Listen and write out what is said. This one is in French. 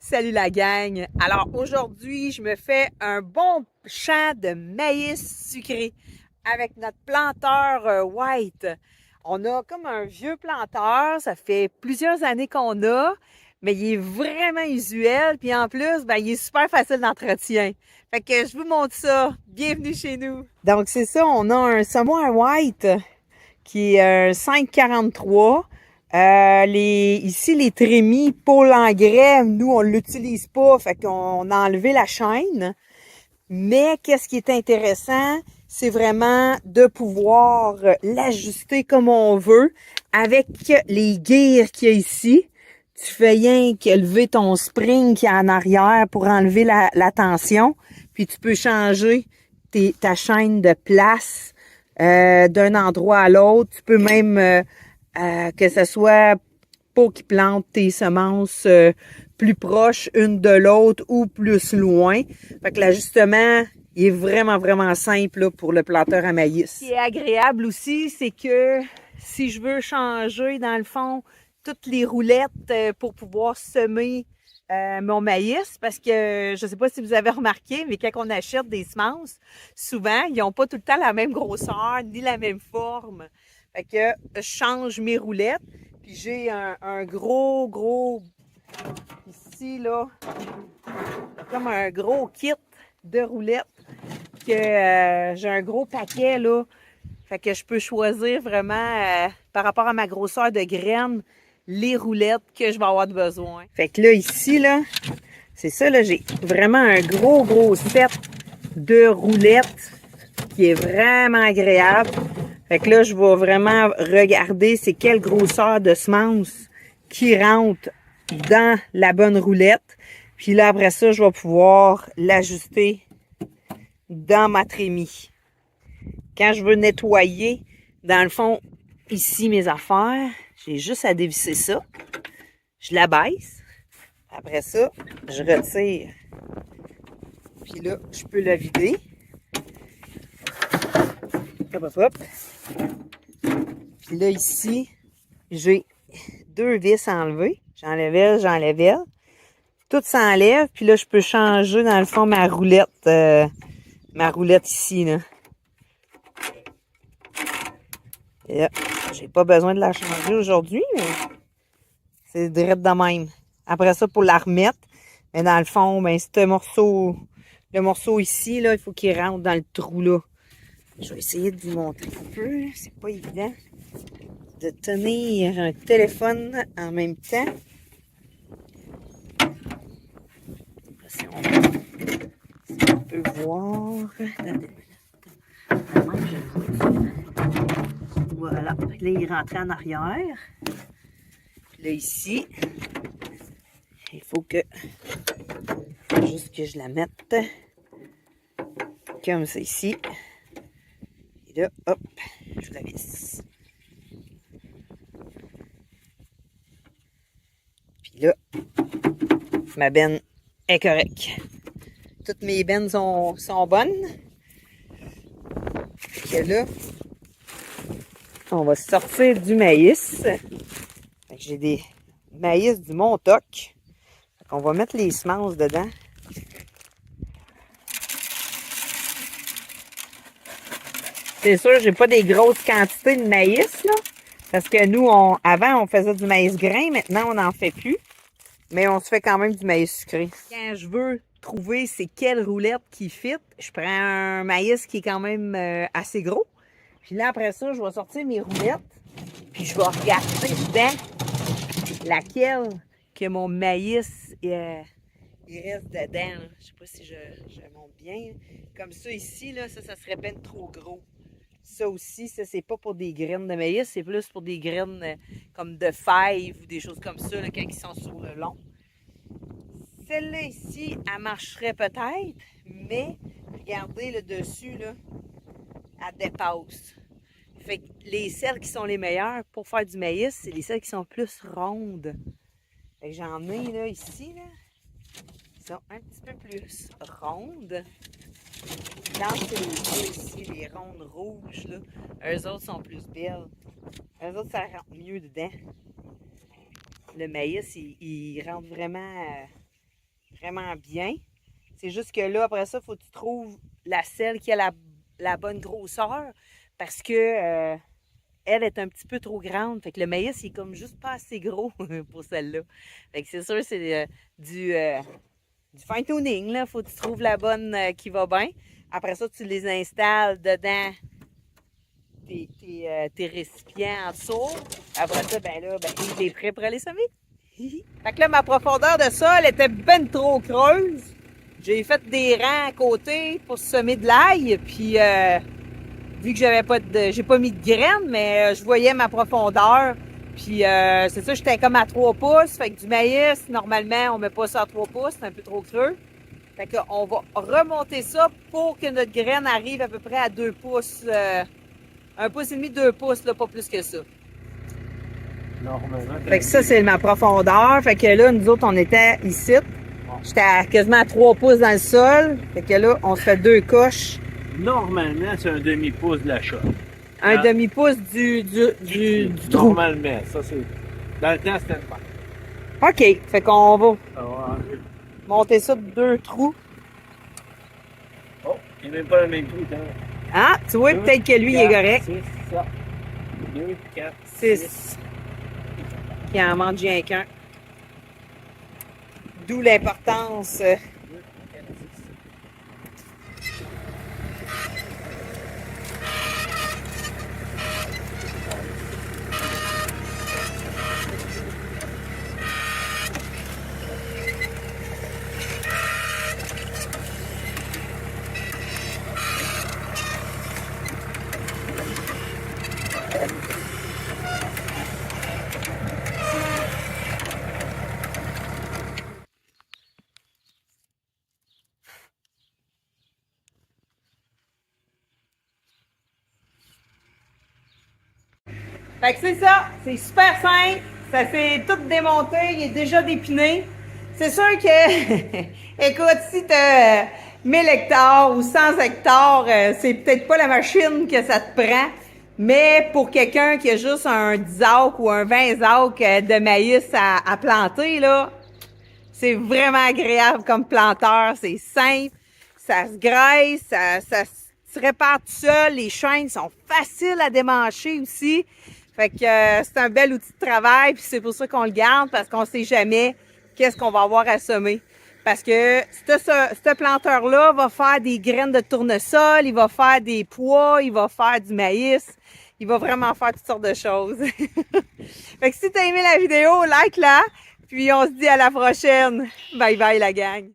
Salut la gang! Alors aujourd'hui, je me fais un bon champ de maïs sucré avec notre planteur White. On a comme un vieux planteur, ça fait plusieurs années qu'on a, mais il est vraiment usuel, puis en plus, ben, il est super facile d'entretien. Fait que je vous montre ça. Bienvenue chez nous! Donc c'est ça, on a un semoir White qui est un 5,43. Ici, les trémies pour l'engrais, nous, on l'utilise pas, fait qu'on a enlevé la chaîne. Mais qu'est-ce qui est intéressant, c'est vraiment de pouvoir l'ajuster comme on veut avec les gears qu'il y a ici. Tu fais rien que lever ton spring qui est en arrière pour enlever la tension, puis tu peux changer ta chaîne de place d'un endroit à l'autre. Tu peux même que ce soit pour qu'ils plantent tes semences plus proches une de l'autre ou plus loin. Fait que l'ajustement, il est vraiment, vraiment simple là, pour le planteur à maïs. Ce qui est agréable aussi, c'est que si je veux changer, dans le fond, toutes les roulettes pour pouvoir semer mon maïs, parce que je ne sais pas si vous avez remarqué, mais quand on achète des semences, souvent, ils n'ont pas tout le temps la même grosseur ni la même forme. Fait que je change mes roulettes, puis j'ai un gros, ici, là, comme un gros kit de roulettes, que j'ai un gros paquet, là. Fait que je peux choisir vraiment, par rapport à ma grosseur de graines, les roulettes que je vais avoir besoin. Fait que là, ici, là, c'est ça, là, j'ai vraiment un gros set de roulettes qui est vraiment agréable. Fait que là, je vais vraiment regarder c'est quelle grosseur de semence qui rentre dans la bonne roulette. Puis là, après ça, je vais pouvoir l'ajuster dans ma trémie. Quand je veux nettoyer, dans le fond, ici, mes affaires, j'ai juste à dévisser ça. Je la baisse. Après ça, je retire. Puis là, je peux la vider. Hop. Puis là, ici, j'ai 2 vis enlevées. J'enlève elle. Tout s'enlève. Puis là, je peux changer, dans le fond, ma roulette ici, là. Et là, j'ai pas besoin de la changer aujourd'hui, mais c'est direct de même. Après ça, pour la remettre, mais dans le fond, ben, le morceau ici, là, il faut qu'il rentre dans le trou, là. Je vais essayer de vous montrer un peu. C'est pas évident de tenir un téléphone en même temps. Si on peut voir. Voilà. Là, il rentrait en arrière. Là, ici, il faut juste que je la mette comme ça ici. Et là, hop, je la visse. Puis là, ma benne est correcte. Toutes mes bennes sont bonnes. Et là, on va sortir du maïs. J'ai des maïs du Montauk. On va mettre les semences dedans. C'est sûr, j'ai pas des grosses quantités de maïs, là. Parce que nous, avant, on faisait du maïs grain. Maintenant, on n'en fait plus. Mais on se fait quand même du maïs sucré. Quand je veux trouver c'est quelle roulette qui fit, je prends un maïs qui est quand même assez gros. Puis là, après ça, je vais sortir mes roulettes. Puis je vais regarder dedans laquelle que mon maïs il reste dedans. Là. Je sais pas si je monte bien. Comme ça ici, là, ça serait ben trop gros. Ça aussi, ça c'est pas pour des graines de maïs, c'est plus pour des graines comme de fèves ou des choses comme ça là, quand ils sont sur le long. Celle-là ici, elle marcherait peut-être, mais regardez le dessus, là, elle dépasse. Fait que les selles qui sont les meilleures pour faire du maïs, c'est les selles qui sont plus rondes. Fait que j'en ai là ici, là, qui sont un petit peu plus rondes. Dans ces ici, les rondes rouges, là, eux autres sont plus belles. Eux autres, ça rentre mieux dedans. Le maïs, il rentre vraiment vraiment bien. C'est juste que là, après ça, il faut que tu trouves la selle qui a la bonne grosseur parce que elle est un petit peu trop grande. Fait que le maïs, il est comme juste pas assez gros pour celle-là. Fait que c'est sûr, c'est du fine-tuning, là. Faut que tu trouves la bonne qui va bien. Après ça, tu les installes dedans tes récipients en dessous. Après ça, ben là, ben, il est prêt pour aller semer. Fait que là, ma profondeur de sol était ben trop creuse. J'ai fait des rangs à côté pour semer de l'ail. Puis, vu que j'ai pas mis de graines, mais je voyais ma profondeur. Puis, c'est ça, j'étais comme à 3 pouces. Fait que du maïs, normalement, on met pas ça à 3 pouces. C'est un peu trop creux. Fait qu'on va remonter ça pour que notre graine arrive à peu près à 2 pouces. 1 pouce et demi, 2 pouces, là, pas plus que ça. Normalement. Fait que ça, c'est ma profondeur. Fait que là, nous autres, on était ici. J'étais quasiment à 3 pouces dans le sol. Fait que là, on se fait 2 coches. Normalement, c'est un demi-pouce de la shot. Un demi-pouce du trou. Normalement, ça c'est. Dans le temps, c'était le même. OK. Fait qu'on va Ah, monter ça de 2 trous. oh, il n'est même pas le même trou, hein. Ah, tu vois, peut-être que lui, il est correct. 6, ça. 2, 4, 6. Qui en mange rien qu'un. D'où l'importance. 2, 4, 6. Fait que c'est ça, c'est super simple, ça s'est tout démonté, il est déjà dépiné. C'est sûr que, écoute, si t'as 1000 hectares ou 100 hectares, c'est peut-être pas la machine que ça te prend, mais pour quelqu'un qui a juste un 10 acres ou un 20 acres de maïs à planter, là, c'est vraiment agréable comme planteur, c'est simple, ça se graisse, ça se répare tout seul, les chaînes sont faciles à démancher aussi. Fait que c'est un bel outil de travail, puis c'est pour ça qu'on le garde, parce qu'on sait jamais qu'est-ce qu'on va avoir à semer. Parce que ce planteur-là va faire des graines de tournesol, il va faire des pois, il va faire du maïs, il va vraiment faire toutes sortes de choses. Fait que si t'as aimé la vidéo, like-la, puis on se dit à la prochaine. Bye bye la gang!